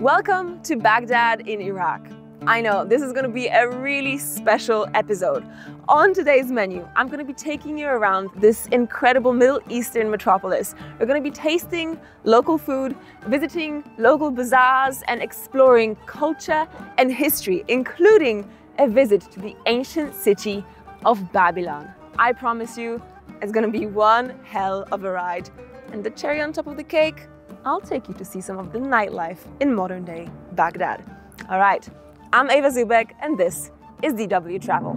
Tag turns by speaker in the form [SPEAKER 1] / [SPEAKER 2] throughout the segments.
[SPEAKER 1] Welcome to Baghdad in Iraq. I know this is going to be a really special episode. On today's menu, I'm going to be taking you around this incredible Middle Eastern metropolis. We're going to be tasting local food, visiting local bazaars, and exploring culture and history, including a visit to the ancient city of Babylon. I promise you, it's going to be one hell of a ride. And the cherry on top of the cake, I'll take you to see some of the nightlife in modern-day Baghdad. All right, I'm Eva Zubek, and this is DW Travel.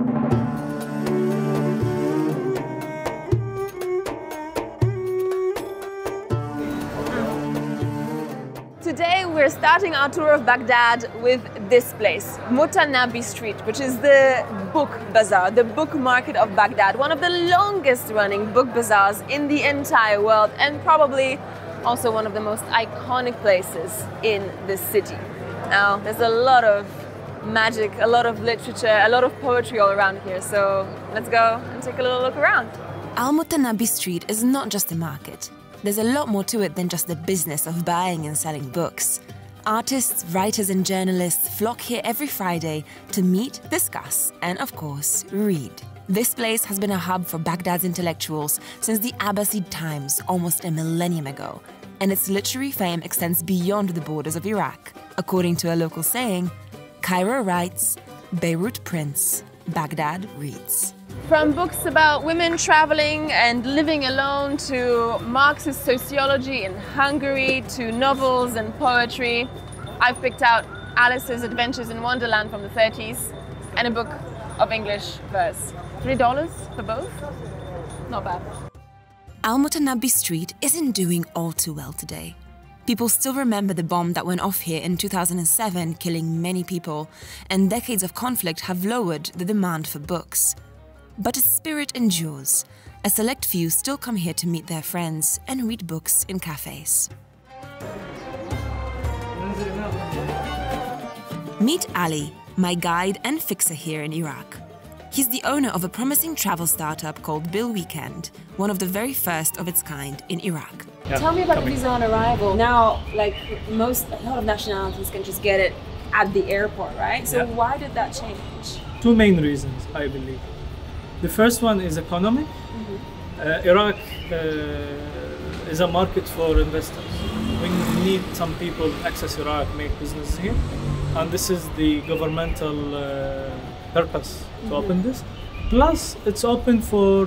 [SPEAKER 1] Today we're starting our tour of Baghdad with this place, Mutanabi Street, which is the book bazaar, the book market of Baghdad, one of the longest running book bazaars in the entire world, and probably also one of the most iconic places in the city. Now, there's a lot of magic, a lot of literature, a lot of poetry all around here, so let's go and take a little look around.
[SPEAKER 2] Al-Mutanabi Street is not just a market. There's a lot more to it than just the business of buying and selling books. Artists, writers and journalists flock here every Friday to meet, discuss and, of course, read. This place has been a hub for Baghdad's intellectuals since the Abbasid times, almost a millennium ago, and its literary fame extends beyond the borders of Iraq. According to a local saying, Cairo writes, Beirut prints, Baghdad reads.
[SPEAKER 1] From books about women traveling and living alone to Marxist sociology in Hungary to novels and poetry, I've picked out Alice's Adventures in Wonderland from the 30s and a book of English verse. $3 for both? Not bad.
[SPEAKER 2] Al-Mutanabi Street isn't doing all too well today. People still remember the bomb that went off here in 2007, killing many people, and decades of conflict have lowered the demand for books. But its spirit endures. A select few still come here to meet their friends and read books in cafes. Meet Ali, my guide and fixer here in Iraq. He's the owner of a promising travel startup called Bil Weekend, one of the very first of its kind in Iraq.
[SPEAKER 1] Yeah, tell me about the visa on arrival. Now, a lot of nationalities can just get it at the airport, right? So why did that change?
[SPEAKER 3] Two main reasons, I believe. The first one is economic. Iraq is a market for investors. We need some people to access Iraq, make business here. And this is the governmental purpose to open this. Plus, it's open for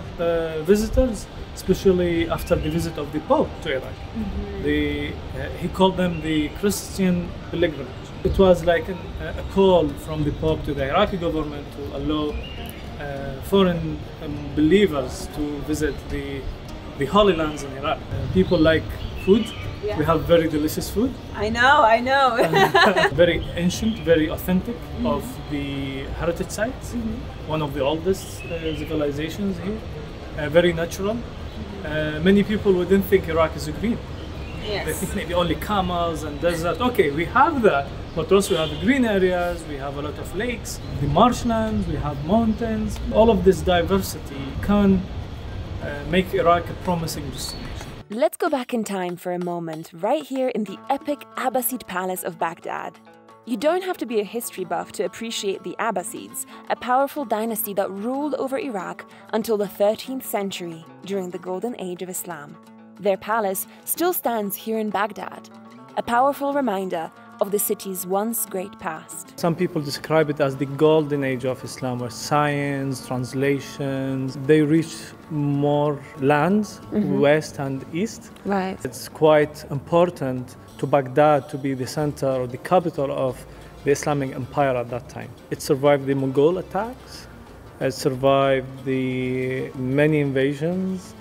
[SPEAKER 3] visitors, especially after the visit of the Pope to Iraq. He called them the Christian pilgrimage. It was like a call from the Pope to the Iraqi government to allow foreign believers to visit the Holy Lands in Iraq. People like food. Yeah. We have very delicious food.
[SPEAKER 1] I know.
[SPEAKER 3] Very ancient, very authentic of the heritage sites. One of the oldest civilizations here. Very natural. Many people wouldn't think Iraq is green.
[SPEAKER 1] Yes.
[SPEAKER 3] They think maybe only camels and desert. Okay, we have that, but also we have green areas, we have a lot of lakes, the marshlands, we have mountains. All of this diversity can make Iraq a promising destination.
[SPEAKER 2] Let's go back in time for a moment, right here in the epic Abbasid Palace of Baghdad. You don't have to be a history buff to appreciate the Abbasids, a powerful dynasty that ruled over Iraq until the 13th century during the Golden Age of Islam. Their palace still stands here in Baghdad, a powerful reminder of the city's once great past.
[SPEAKER 3] Some people describe it as the golden age of Islam, where science, translations, they reach more lands, west and east.
[SPEAKER 1] Right.
[SPEAKER 3] It's quite important to Baghdad to be the center or the capital of the Islamic Empire at that time. It survived the Mughal attacks. It survived the many invasions,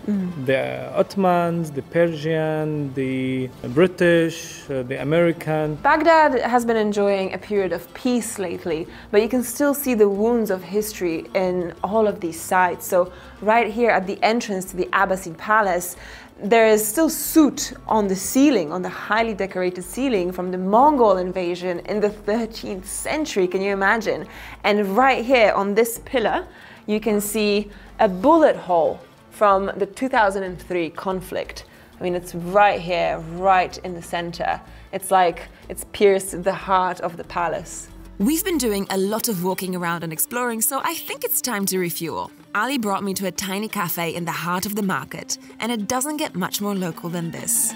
[SPEAKER 3] the Ottomans, the Persian, the British, the American.
[SPEAKER 1] Baghdad has been enjoying a period of peace lately, but you can still see the wounds of history in all of these sites. So right here at the entrance to the Abbasid Palace, there is still soot on the ceiling, on the highly decorated ceiling from the Mongol invasion in the 13th century, can you imagine? And right here on this pillar, you can see a bullet hole from the 2003 conflict. I mean, it's right here, right in the center. It's like it's pierced the heart of the palace.
[SPEAKER 2] We've been doing a lot of walking around and exploring, so I think it's time to refuel. Ali brought me to a tiny cafe in the heart of the market, and it doesn't get much more local than this.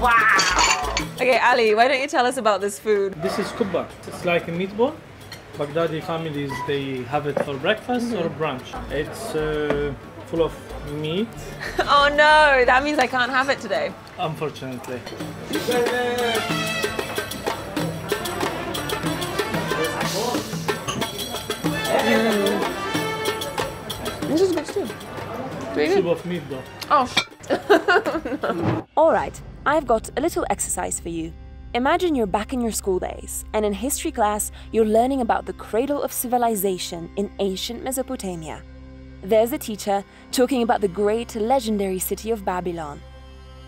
[SPEAKER 1] Wow! Okay, Ali, why don't you tell us about this food?
[SPEAKER 3] This is kubba. It's like a meatball. Baghdadi families, they have it for breakfast or brunch. It's full of meat.
[SPEAKER 1] Oh no, that means I can't have it today.
[SPEAKER 3] Unfortunately.
[SPEAKER 1] This is good too.
[SPEAKER 3] Soup of meat though.
[SPEAKER 1] Oh.
[SPEAKER 2] All right, I've got a little exercise for you. Imagine you're back in your school days, and in history class, you're learning about the cradle of civilization in ancient Mesopotamia. There's a teacher talking about the great legendary city of Babylon.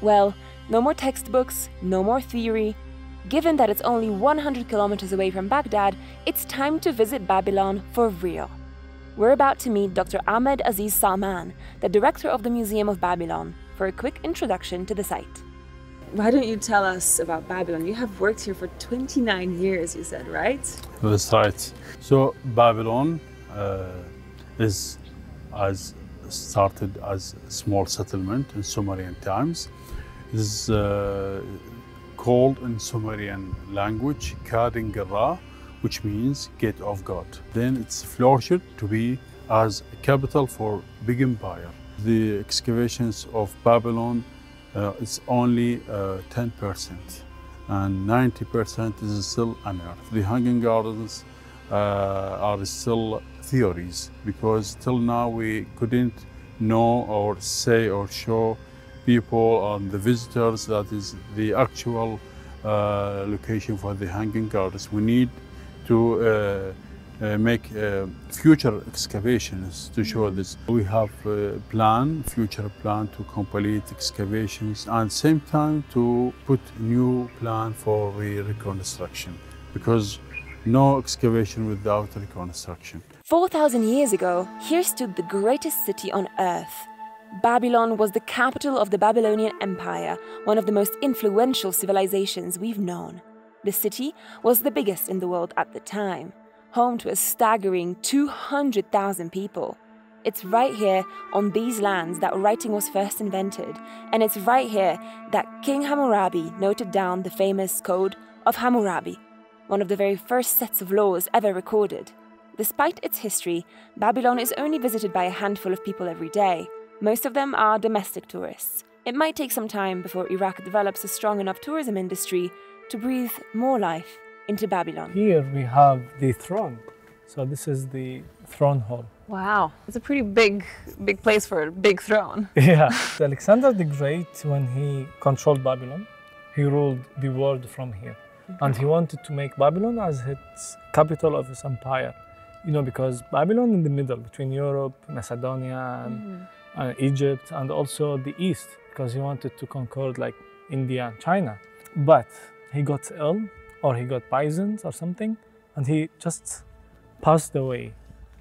[SPEAKER 2] Well, no more textbooks, no more theory. Given that it's only 100 kilometers away from Baghdad, it's time to visit Babylon for real. We're about to meet Dr. Ahmed Aziz Salman, the director of the Museum of Babylon, for a quick introduction to the site.
[SPEAKER 1] Why don't you tell us about Babylon? You have worked here for 29 years, you said, right?
[SPEAKER 4] That's right. So Babylon started as a small settlement in Sumerian times. It is called in Sumerian language Kadingara, which means gate of God. Then it's flourished to be as a capital for big empire. The excavations of Babylon it's only 10%, and 90% is still unearthed. The Hanging Gardens are still theories, because till now we couldn't know or say or show people and the visitors that is the actual location for the Hanging Gardens. We need to make future excavations to show this. We have a future plan to complete excavations, and same time to put new plan for the reconstruction, because no excavation without reconstruction.
[SPEAKER 2] 4,000 years ago, here stood the greatest city on earth. Babylon was the capital of the Babylonian Empire, one of the most influential civilizations we've known. The city was the biggest in the world at the time, home to a staggering 200,000 people. It's right here on these lands that writing was first invented, and it's right here that King Hammurabi noted down the famous Code of Hammurabi, one of the very first sets of laws ever recorded. Despite its history, Babylon is only visited by a handful of people every day. Most of them are domestic tourists. It might take some time before Iraq develops a strong enough tourism industry to breathe more life into Babylon.
[SPEAKER 3] Here we have the throne. So this is the throne hall.
[SPEAKER 1] Wow, it's a pretty big place for a big throne.
[SPEAKER 3] Yeah. Alexander the Great, when he controlled Babylon, he ruled the world from here. And he wanted to make Babylon as its capital of his empire. You know, because Babylon in the middle between Europe, Macedonia, and Egypt, and also the East, because he wanted to conquer like India and China. But he got ill, or he got poisoned or something, and he just passed away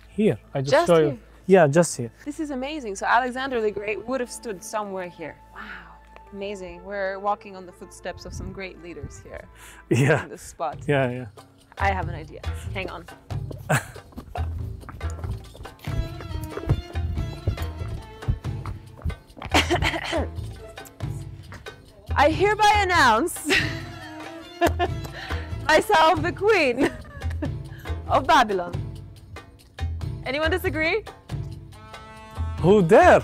[SPEAKER 3] here. I just show you. Yeah, just here.
[SPEAKER 1] This is amazing. So Alexander the Great would have stood somewhere here. Wow, amazing. We're walking on the footsteps of some great leaders here.
[SPEAKER 3] Yeah.
[SPEAKER 1] In this spot.
[SPEAKER 3] Yeah, yeah.
[SPEAKER 1] I have an idea. Hang on. I hereby announce myself the Queen of Babylon. Anyone disagree?
[SPEAKER 3] Who dare?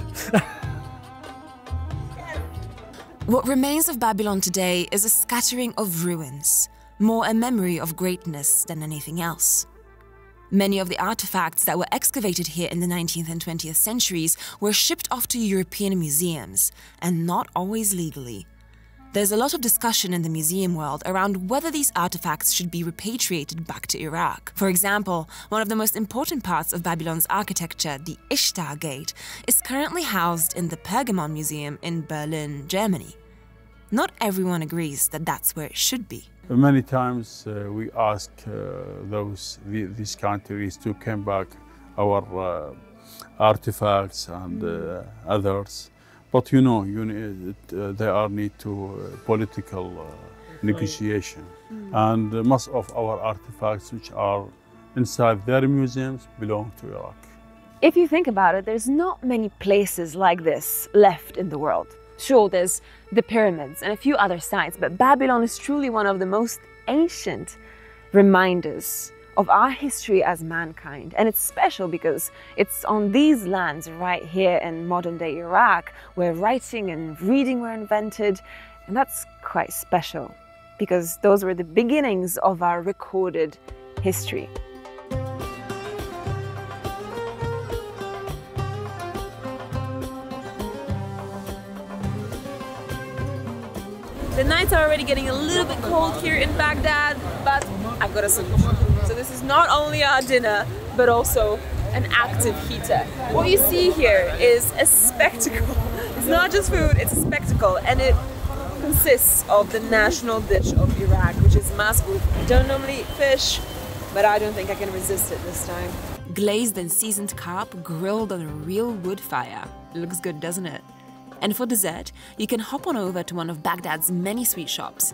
[SPEAKER 2] What remains of Babylon today is a scattering of ruins, more a memory of greatness than anything else. Many of the artifacts that were excavated here in the 19th and 20th centuries were shipped off to European museums, and not always legally. There's a lot of discussion in the museum world around whether these artifacts should be repatriated back to Iraq. For example, one of the most important parts of Babylon's architecture, the Ishtar Gate, is currently housed in the Pergamon Museum in Berlin, Germany. Not everyone agrees that that's where it should be.
[SPEAKER 4] Many times we ask these countries to come back our artifacts and others, But you know, there are need to political negotiation, and most of our artifacts which are inside their museums belong to Iraq.
[SPEAKER 1] If you think about it, there's not many places like this left in the world. Sure, there's the pyramids and a few other sites, but Babylon is truly one of the most ancient reminders of our history as mankind. And it's special because it's on these lands right here in modern-day Iraq where writing and reading were invented. And that's quite special because those were the beginnings of our recorded history. The nights are already getting a little bit cold here in Baghdad, but I've got a solution. So this is not only our dinner, but also an active heater. What you see here is a spectacle. It's not just food, it's a spectacle, and it consists of the national dish of Iraq, which is masgouf. I don't normally eat fish, but I don't think I can resist it this time.
[SPEAKER 2] Glazed and seasoned carp grilled on a real wood fire. It looks good, doesn't it? And for dessert, you can hop on over to one of Baghdad's many sweet shops.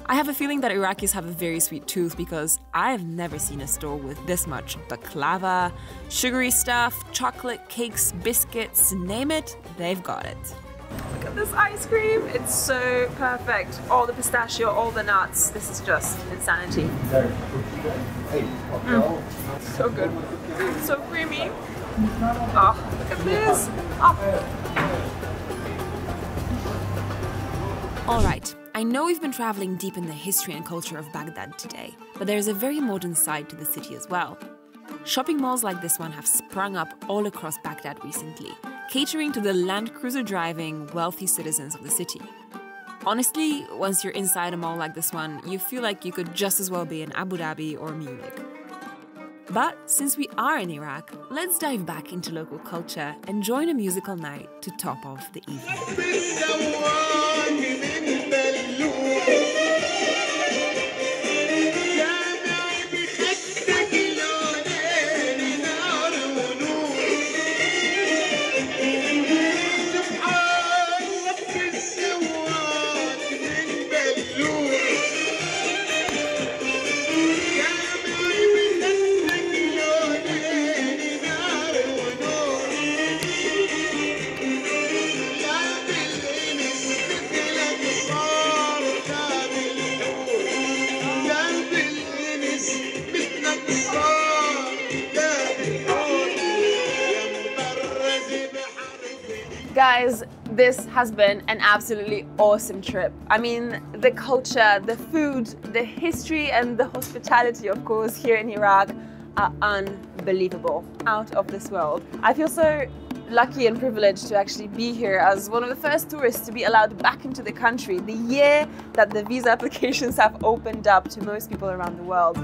[SPEAKER 2] I have a feeling that Iraqis have a very sweet tooth because I've never seen a store with this much baklava, sugary stuff, chocolate, cakes, biscuits, name it, they've got it.
[SPEAKER 1] Look at this ice cream, it's so perfect. All the pistachio, all the nuts, this is just insanity. So good, so creamy. Oh, look at this. Oh.
[SPEAKER 2] All right, I know we've been traveling deep in the history and culture of Baghdad today, but there's a very modern side to the city as well. Shopping malls like this one have sprung up all across Baghdad recently, catering to the Land Cruiser driving, wealthy citizens of the city. Honestly, once you're inside a mall like this one, you feel like you could just as well be in Abu Dhabi or Munich. But since we are in Iraq, let's dive back into local culture and join a musical night to top off the evening.
[SPEAKER 1] Guys, this has been an absolutely awesome trip. I mean, the culture, the food, the history, and the hospitality, of course, here in Iraq are unbelievable, out of this world. I feel so lucky and privileged to actually be here as one of the first tourists to be allowed back into the country, the year that the visa applications have opened up to most people around the world.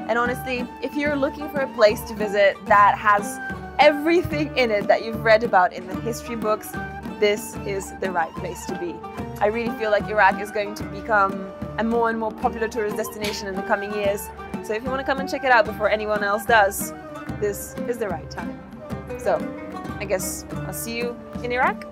[SPEAKER 1] And honestly, if you're looking for a place to visit that has everything in it that you've read about in the history books, this is the right place to be. I really feel like Iraq is going to become a more and more popular tourist destination in the coming years. So if you want to come and check it out before anyone else does, this is the right time. So I guess I'll see you in Iraq.